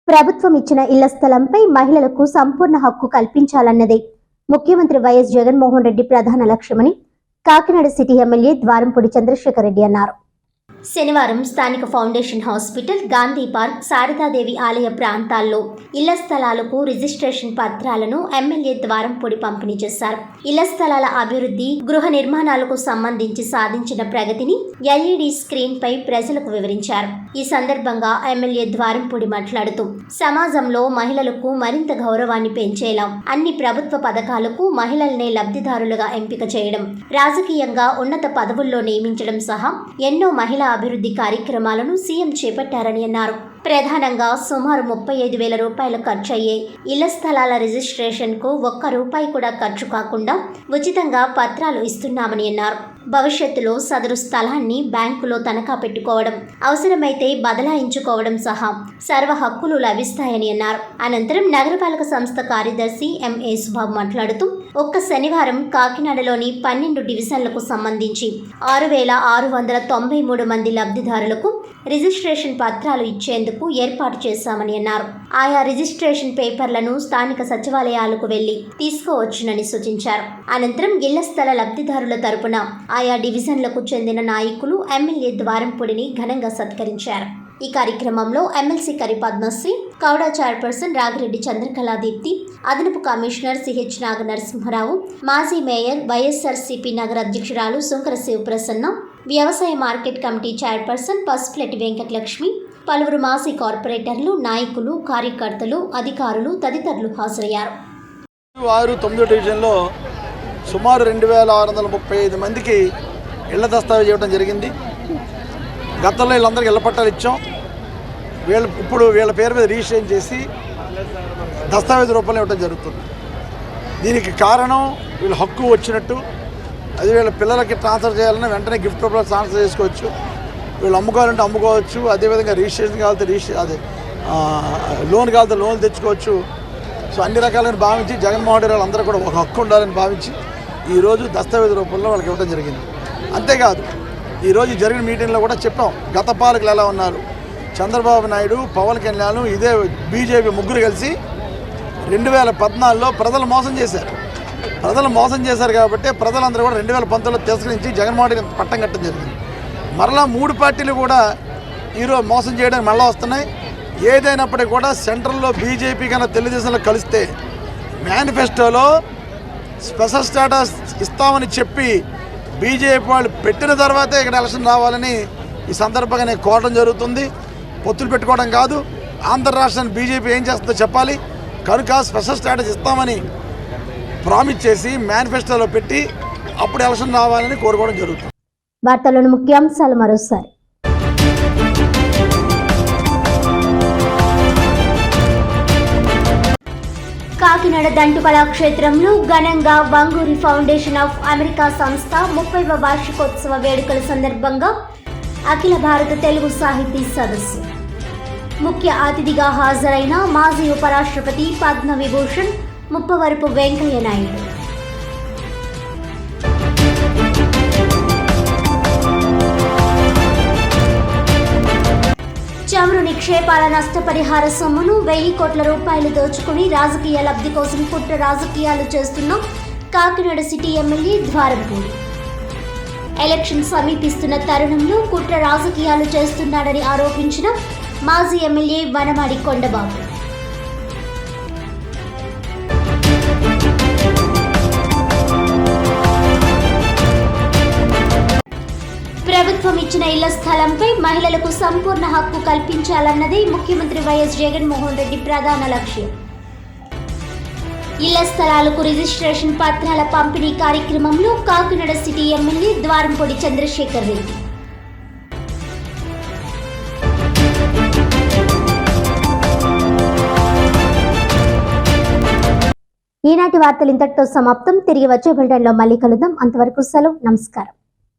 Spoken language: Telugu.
ప్రభుత్వం ఇచ్చిన ఇళ్ల స్థలంపై మహిళలకు సంపూర్ణ హక్కు కల్పించాలన్నదే ముఖ్యమంత్రి వైఎస్ జగన్మోహన్ రెడ్డి ప్రధాన లక్ష్యమని కాకినాడ సిటీ ఎమ్మెల్యే ద్వారంపూడి చంద్రశేఖర్ రెడ్డి అన్నారు. శనివారం స్థానిక foundation hospital, Gandhi park, Saradadevi ఆలయ ప్రాంతాల్లో ఇళ్ల స్థలాలకు రిజిస్ట్రేషన్ పత్రాలను ఎమ్మెల్యే ద్వారంపూడి పంపిణీ చేశారు. ఇళ్ల స్థలాల అభివృద్ధి, గృహ నిర్మాణాలకు సంబంధించి సాధించిన ప్రగతిని ఎల్ఈడి స్క్రీన్ పై ప్రజలకు వివరించారు. ఈ సందర్భంగా ఎమ్మెల్యే ద్వారంపూడి మాట్లాడుతూ సమాజంలో మహిళలకు మరింత గౌరవాన్ని పెంచేలా అన్ని ప్రభుత్వ పథకాలకు మహిళలనే లబ్ధిదారులుగా ఎంపిక చేయడం, రాజకీయంగా ఉన్నత పదవుల్లో నియమించడం సహా ఎన్నో మహిళా అభివృద్ధి కార్యక్రమాలను సీఎం చేపట్టారని అన్నారు. ప్రధానంగా సుమారు 35,000 రూపాయలు ఖర్చు అయ్యే ఇళ్ల స్థలాల రిజిస్ట్రేషన్కు ₹1 కూడా ఖర్చు కాకుండా ఉచితంగా పత్రాలు ఇస్తున్నామని అన్నారు. భవిష్యత్తులో సదరు స్థలాన్ని బ్యాంకులో తనఖా పెట్టుకోవడం, అవసరమైతే బదలాయించుకోవడం సహా సర్వ హక్కులు లభిస్తాయని అన్నారు. అనంతరం నగరపాలక సంస్థ కార్యదర్శి ఎంఏ సుబాబు మాట్లాడుతూ ఒక్క శనివారం కాకినాడలోని 12 డివిజన్లకు సంబంధించి 6,693 మంది లబ్ధిదారులకు రిజిస్ట్రేషన్ పత్రాలు ఇచ్చేందుకు ఏర్పాటు చేశామని అన్నారు. ఆయా రిజిస్ట్రేషన్ పేపర్లను స్థానిక సచివాలయాలకు వెళ్లి తీసుకోవచ్చునని సూచించారు. అనంతరం ఇళ్ల స్థల లబ్ధిదారుల తరపున ఆయా డివిజన్లకు చెందిన నాయకులు ఎమ్మెల్యే ద్వారంపూడిని ఘనంగా సత్కరించారు. ఈ కార్యక్రమంలో ఎమ్మెల్సీ కరి పద్మశ్రీ, కౌడా చైర్పర్సన్ రాగిరెడ్డి చంద్రకళాదీప్తి, అదనపు కమిషనర్ సిహెచ్ నాగ నరసింహరావు, మాజీ మేయర్, వైఎస్ఆర్సీపీ నగర అధ్యక్షురాలు సుంకర శివప్రసన్న, వ్యవసాయ market committee chairperson Pasupuletti Venkatalakshmi, పలువురు మాజీ కార్పొరేటర్లు, నాయకులు, కార్యకర్తలు, అధికారులు తదితరులు హాజరయ్యారు. 9 డివిజన్లో సుమారు 2,635 మందికి ఇళ్ల దస్తావేజ్ ఇవ్వడం జరిగింది. గతంలో వీళ్ళందరికీ ఇళ్ల పట్టాలు ఇచ్చాం. ఇప్పుడు వీళ్ళ పేరు మీద రిజిస్ట్రేషన్ చేసి దస్తావేజ్ రూపంలో ఇవ్వడం జరుగుతుంది. దీనికి కారణం వీళ్ళ హక్కు వచ్చినట్టు, అది వీళ్ళ పిల్లలకి ట్రాన్స్ఫర్ చేయాలన్నా వెంటనే గిఫ్ట్ రూపంలో ట్రాన్స్ఫర్ చేసుకోవచ్చు, వీళ్ళు అమ్ముకోవాలంటే అమ్ముకోవచ్చు, అదేవిధంగా రిజిస్ట్రేషన్ కావాలంటే లోన్ కావాలంటే లోన్ తెచ్చుకోవచ్చు. సో అన్ని రకాలను భావించి జగన్మోహన్ రెడ్డి వాళ్ళందరూ కూడా ఒక హక్కు ఉండాలని భావించి ఈరోజు దస్తావేజ్ రూపంలో వాళ్ళకి ఇవ్వడం జరిగింది. అంతేకాదు ఈరోజు జరిగిన మీటింగ్లో కూడా చెప్పాం, గత పాలకులు ఎలా ఉన్నారు, చంద్రబాబు నాయుడు, పవన్ కళ్యాణ్, ఇదే బీజేపీ ముగ్గురు కలిసి 2014లో ప్రజలు మోసం చేశారు. ప్రజలు మోసం చేశారు కాబట్టి ప్రజలందరూ కూడా 2019లో తిరస్కరించి జగన్మోహన్ రెడ్డి పట్టం కట్టడం జరిగింది. మరలా 3 పార్టీలు కూడా ఈరోజు మోసం చేయడానికి మళ్ళీ వస్తున్నాయి. ఏదైనప్పటికీ కూడా సెంట్రల్లో బీజేపీ కన్నా తెలుగుదేశంలో కలిస్తే మేనిఫెస్టోలో స్పెషల్ స్టేటస్ ఇస్తామని చెప్పి బీజేపీ వాళ్ళు పెట్టిన తర్వాతే ఇక్కడ ఎలక్షన్ రావాలని ఈ సందర్భంగా నేను కోరడం జరుగుతుంది. పొత్తులు పెట్టుకోవడం కాదు, ఆంధ్ర రాష్ట్రాన్ని బీజేపీ ఏం చేస్తుందో చెప్పాలి. కనుక స్పెషల్ స్టేటస్ ఇస్తామని ప్రామిస్ చేసి మేనిఫెస్టోలో పెట్టి అప్పుడు ఎలక్షన్ రావాలని కోరుకోవడం జరుగుతుంది. వార్తల్లోని ముఖ్యాంశాలు మరోసారి. కాకినాడ దంటు కళాక్షేత్రంలో ఘనంగా వంగూరి ఫౌండేషన్ ఆఫ్ అమెరికా సంస్థ 30వ వార్షికోత్సవ వేడుకల సందర్భంగా అఖిల భారత తెలుగు సాహితీ సదస్సు. ముఖ్య అతిథిగా హాజరైన మాజీ ఉపరాష్ట్రపతి పద్మవిభూషణ్ ముప్పవరపు వెంకయ్య నాయుడు. చమురు నిక్షేపాల నష్టపరిహార సొమ్మును 1,000 కోట్ల రూపాయలు దోచుకుని రాజకీయ లబ్ధి కోసం కుట్ర రాజకీయాలు చేస్తున్న Kakinada city MLA Dwarampudi. Election సమీపిస్తున్న తరుణంలో కుట్ర రాజకీయాలు చేస్తున్నాడని ఆరోపించిన మాజీ ఎమ్మెల్యే వనమాడి కొండబాబు. ప్రభుత్వం ఇచ్చిన ఇళ్ల స్థలంపై మహిళలకు సంపూర్ణ హక్కు కల్పించాలన్నదే ముఖ్యమంత్రి వైఎస్ జగన్మోహన్ రెడ్డి ప్రధాన లక్ష్యం. ఇళ్ల స్థలాలకు రిజిస్ట్రేషన్ పత్రాల పంపిణీ కార్యక్రమంలో కాకినాడ సిటీ ఎమ్మెల్యే ద్వారంపూడి చంద్రశేఖర్ రెడ్డి. ఈనాటి వార్తలు ఇంతటితో సమాప్తం. తిరిగి వచ్చే బులెటిన్లో మళ్ళీ కలుద్దాం. అంతవరకు సెలవు. నమస్కారం.